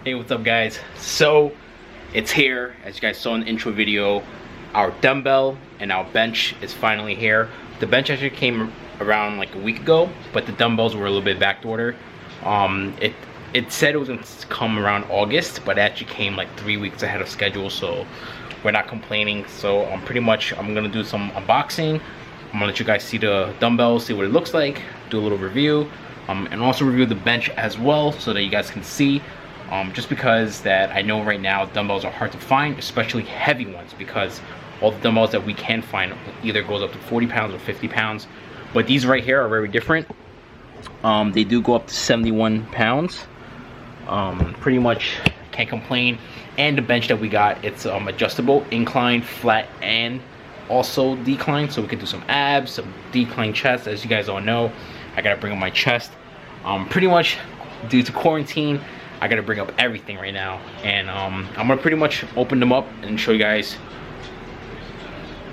Hey, what's up guys? So it's here, as you guys saw in the intro video. Our dumbbell and our bench is finally here. The bench actually came around like a week ago, but the dumbbells were a little bit backed-ordered. It said it was gonna come around August, but it actually came like 3 weeks ahead of schedule, so we're not complaining. So pretty much I'm gonna do some unboxing. I'm gonna let you guys see the dumbbells, see what it looks like, do a little review, and also review the bench as well so that you guys can see. Just because that I know right now dumbbells are hard to find, especially heavy ones, because all the dumbbells that we can find either goes up to 40 pounds or 50 pounds. But these right here are very different. They do go up to 71 pounds. Pretty much can't complain. And the bench that we got, it's adjustable, incline, flat, and also decline. So we can do some abs, some decline chest. As you guys all know, I gotta bring up my chest. Pretty much due to quarantine, I gotta bring up everything right now, and I'm gonna pretty much open them up and show you guys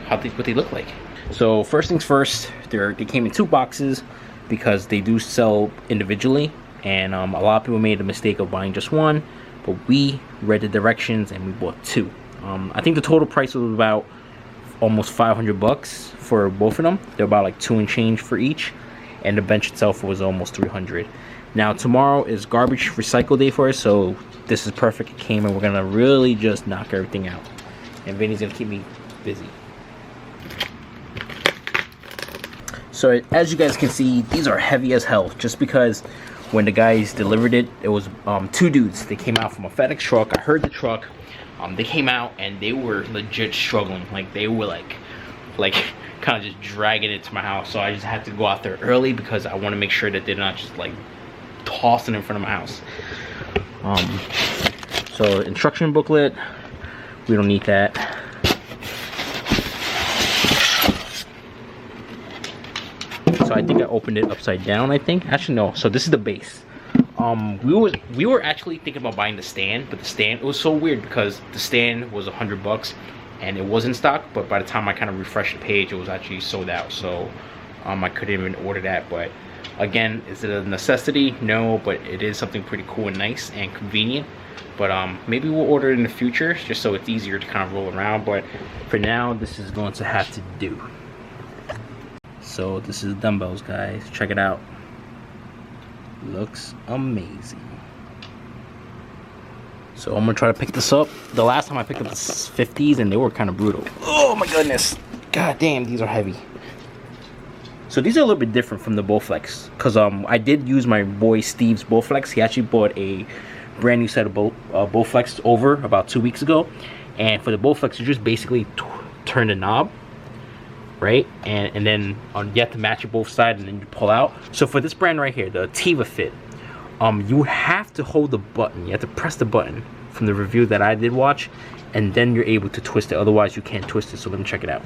what they look like. So first things first, they came in 2 boxes because they do sell individually, and a lot of people made the mistake of buying just one, but we read the directions and we bought 2. I think the total price was about almost 500 bucks for both of them. They're about like 2 and change for each, and the bench itself was almost 300. Now tomorrow is garbage recycle day for us, so this is perfect. It came and we're gonna really just knock everything out, and Vinny's gonna keep me busy. So as you guys can see, these are heavy as hell, just because when the guys delivered it, it was 2 dudes. They came out from a FedEx truck. I heard the truck. They came out and they were legit struggling. Like they were like kind of just dragging it to my house. So I just had to go out there early because I want to make sure that they're not just like tossing in front of my house. So instruction booklet, we don't need that. So I think I opened it upside down, I think. Actually no, so this is the base. We were actually thinking about buying the stand, but the stand, it was so weird because the stand was 100 bucks and it was in stock, but by the time I kind of refreshed the page, it was actually sold out. So I couldn't even order that. But again, is it a necessity? No, but it is something pretty cool and nice and convenient. But maybe we'll order it in the future just so it's easier to kind of roll around. But for now, this is going to have to do. So this is dumbbells, guys. Check it out. Looks amazing. So I'm gonna try to pick this up. The last time I picked up the 50s and they were kind of brutal. Oh my goodness. God damn, these are heavy. So these are a little bit different from the Bowflex, because I did use my boy Steve's Bowflex. He actually bought a brand new set of Bowflex over about 2 weeks ago. And for the Bowflex, you just basically turn the knob, right? And then you have to match it both sides and then you pull out. So for this brand right here, the ATIVAFIT, you have to hold the button. You have to press the button from the review that I did watch, and then you're able to twist it. Otherwise, you can't twist it. So let me check it out.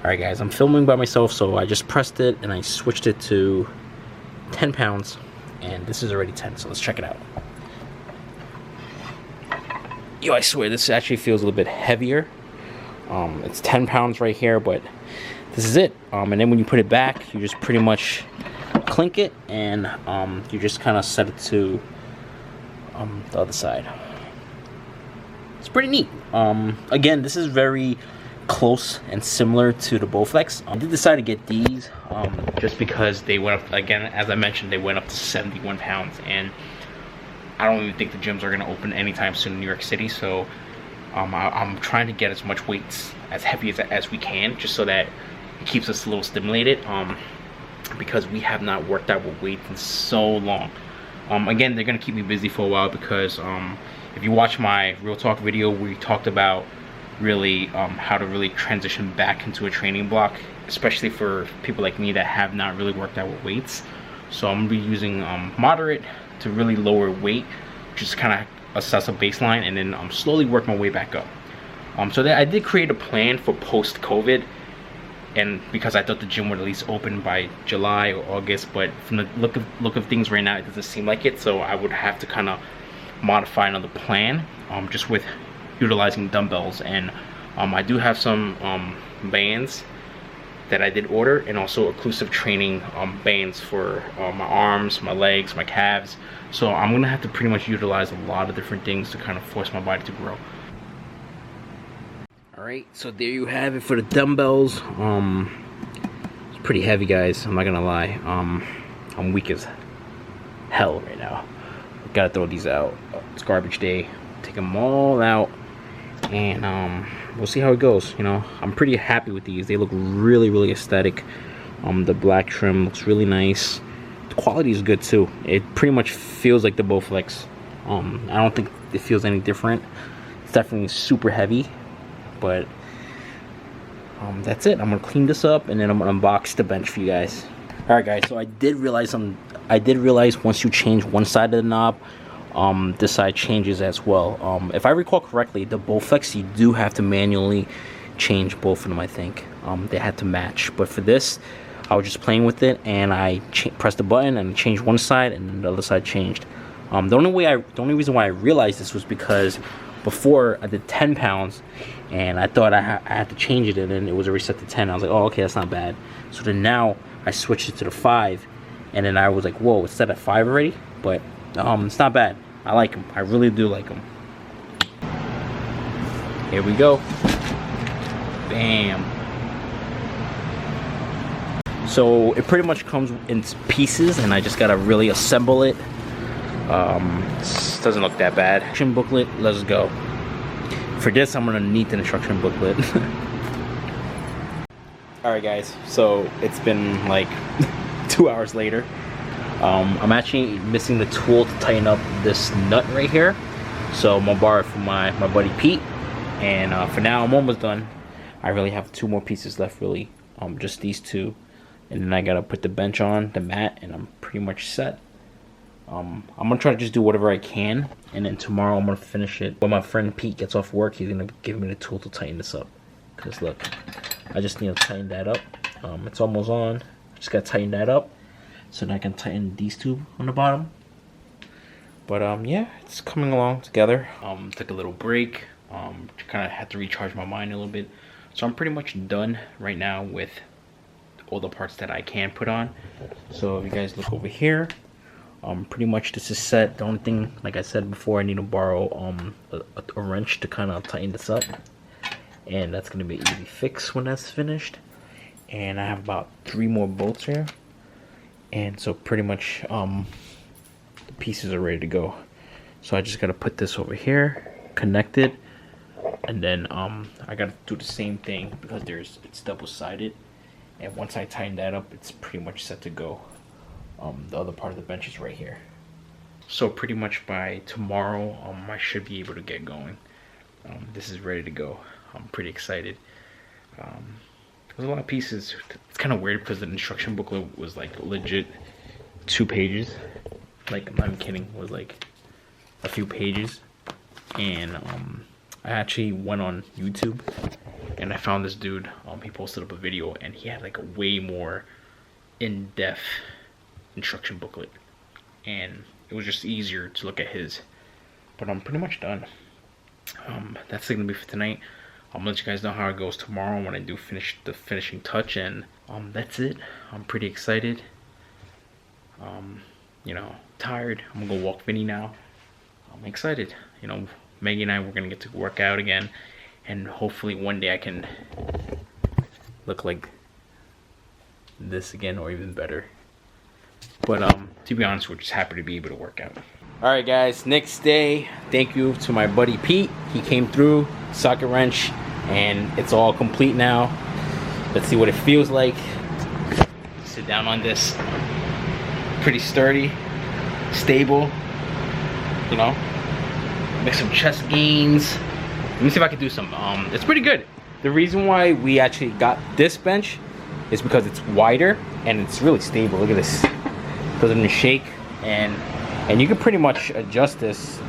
Alright guys, I'm filming by myself, so I just pressed it and I switched it to 10 pounds, and this is already 10, so let's check it out. Yo, I swear this actually feels a little bit heavier. It's 10 pounds right here, but this is it. And then when you put it back, you just pretty much clink it, and you just kind of set it to the other side. It's pretty neat. Again, this is very close and similar to the Bowflex. I did decide to get these just because they went up, again, as I mentioned, they went up to 71 pounds, and I don't even think the gyms are going to open anytime soon in New York City. So I'm trying to get as much weights as heavy as we can, just so that it keeps us a little stimulated, because we have not worked out with weights in so long. Again, they're going to keep me busy for a while, because if you watch my Real Talk video, we talked about really how to really transition back into a training block, especially for people like me that have not really worked out with weights. So I'm gonna be using moderate to really lower weight, just kind of assess a baseline, and then slowly work my way back up. So I did create a plan for post-COVID, and because I thought the gym would at least open by July or August, but from the look of things right now, it doesn't seem like it. So I would have to kind of modify another plan, just with utilizing dumbbells. And I do have some bands that I did order, and also occlusive training bands for my arms, my legs, my calves. So I'm gonna have to pretty much utilize a lot of different things to kind of force my body to grow. All right, so there you have it for the dumbbells. It's pretty heavy, guys, I'm not gonna lie. I'm weak as hell right now. Gotta throw these out. It's garbage day. Take them all out, and we'll see how it goes. You know, I'm pretty happy with these. They look really, really aesthetic. The black trim looks really nice. The quality is good too. It pretty much feels like the Bowflex. I don't think it feels any different. It's definitely super heavy, but that's it. I'm gonna clean this up, and then I'm gonna unbox the bench for you guys. All right, guys. So I did realize once you change one side of the knob, this side changes as well. If I recall correctly, the Bowflex, you do have to manually change both of them, I think. They had to match, but for this, I was just playing with it, and I pressed the button and changed one side, and then the other side changed. The only reason why I realized this was because before I did 10 pounds, and I thought I had to change it, and then it was a reset to 10. I was like, oh, okay, that's not bad. So then now I switched it to the 5, and then I was like, whoa, it's set at 5 already? But it's not bad. I like them. I really do like them. Here we go. Bam. So it pretty much comes in pieces, and I just gotta really assemble it. This doesn't look that bad. Instruction booklet, let's go. For this, I'm gonna need the instruction booklet. Alright guys, so it's been like 2 hours later. I'm actually missing the tool to tighten up this nut right here, so I'm gonna borrow it from my buddy Pete. And for now, I'm almost done. I really have 2 more pieces left, really. Just these 2, and then I gotta put the bench on, the mat, and I'm pretty much set. I'm gonna try to just do whatever I can, and then tomorrow I'm gonna finish it. When my friend Pete gets off work, he's gonna give me the tool to tighten this up. Cause look, I just need to tighten that up. It's almost on. Just gotta tighten that up, so then I can tighten these 2 on the bottom. But yeah, it's coming along together. Took a little break. Kind of had to recharge my mind a little bit. So I'm pretty much done right now with all the parts that I can put on. So if you guys look over here, pretty much this is set. The only thing, like I said before, I need to borrow a wrench to kind of tighten this up, and that's gonna be easy fix when that's finished. And I have about 3 more bolts here, and so pretty much the pieces are ready to go. So I just gotta put this over here, connect it, and then I gotta do the same thing because it's double-sided. And once I tighten that up, it's pretty much set to go. The other part of the bench is right here. So pretty much by tomorrow, I should be able to get going. This is ready to go. I'm pretty excited. There's a lot of pieces. It's kind of weird because the instruction booklet was like legit 2 pages. Like, I'm not even kidding, it was like a few pages. And I actually went on YouTube and I found this dude. He posted up a video, and he had like a way more in-depth instruction booklet, and it was just easier to look at his. But I'm pretty much done. That's gonna be for tonight. I'll let you guys know how it goes tomorrow when I do finish the finishing touch, and that's it. I'm pretty excited. You know, tired. I'm gonna go walk Vinny now. I'm excited. You know, Maggie and I, we're gonna get to work out again, and hopefully one day I can look like this again, or even better. But to be honest, we're just happy to be able to work out. Alright guys, next day, thank you to my buddy Pete. He came through, socket wrench, and it's all complete now. Let's see what it feels like. Sit down on this. Pretty sturdy, stable, you know. Make some chest gains. Let me see if I can do some. It's pretty good. The reason why we actually got this bench is because it's wider and it's really stable. Look at this. It doesn't shake, and you can pretty much adjust this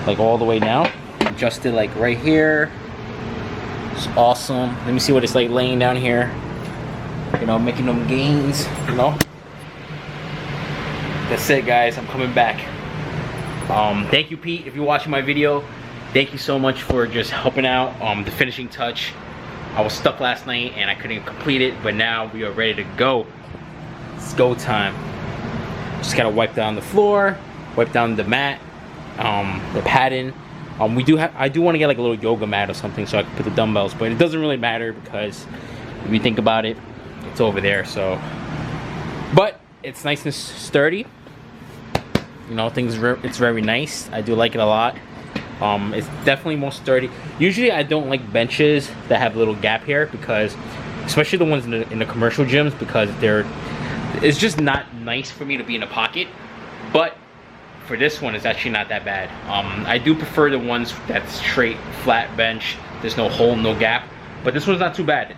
like all the way down. Adjust it like right here. It's awesome. Let me see what it's like laying down here. You know, making them gains, you know. That's it guys, I'm coming back. Thank you Pete, if you're watching my video. Thank you so much for just helping out the finishing touch. I was stuck last night and I couldn't complete it, but now we are ready to go. It's go time. Just gotta wipe down the floor, wipe down the mat, the padding. I do want to get like a little yoga mat or something so I can put the dumbbells, but it doesn't really matter because if you think about it, it's over there. So, but it's nice and sturdy. You know, it's very nice. I do like it a lot. It's definitely more sturdy. Usually I don't like benches that have a little gap here because, especially the ones in the commercial gyms, because it's just not nice for me to be in a pocket. But for this one, it's actually not that bad. I do prefer the ones that's straight, flat bench. There's no hole, no gap. But this one's not too bad.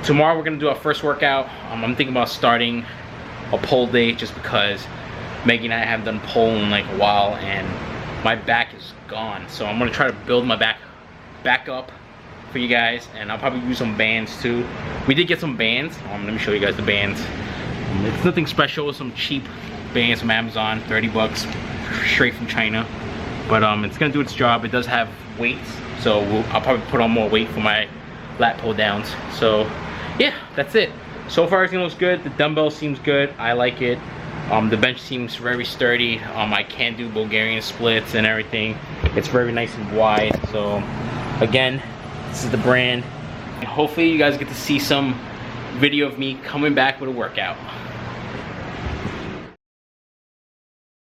Tomorrow we're gonna do our first workout. I'm thinking about starting a pull day just because Maggie and I haven't done pull in like a while and my back is gone. So I'm gonna try to build my back up for you guys, and I'll probably use some bands too. We did get some bands. Let me show you guys the bands. It's nothing special, some cheap bands from Amazon, 30 bucks, straight from China. But it's gonna do its job. It does have weights, so I'll probably put on more weight for my lat pull downs. So yeah, that's it. So far everything looks good. The dumbbell seems good. I like it. The bench seems very sturdy. I can do Bulgarian splits and everything. It's very nice and wide. So again, this is the brand. And hopefully you guys get to see some video of me coming back with a workout.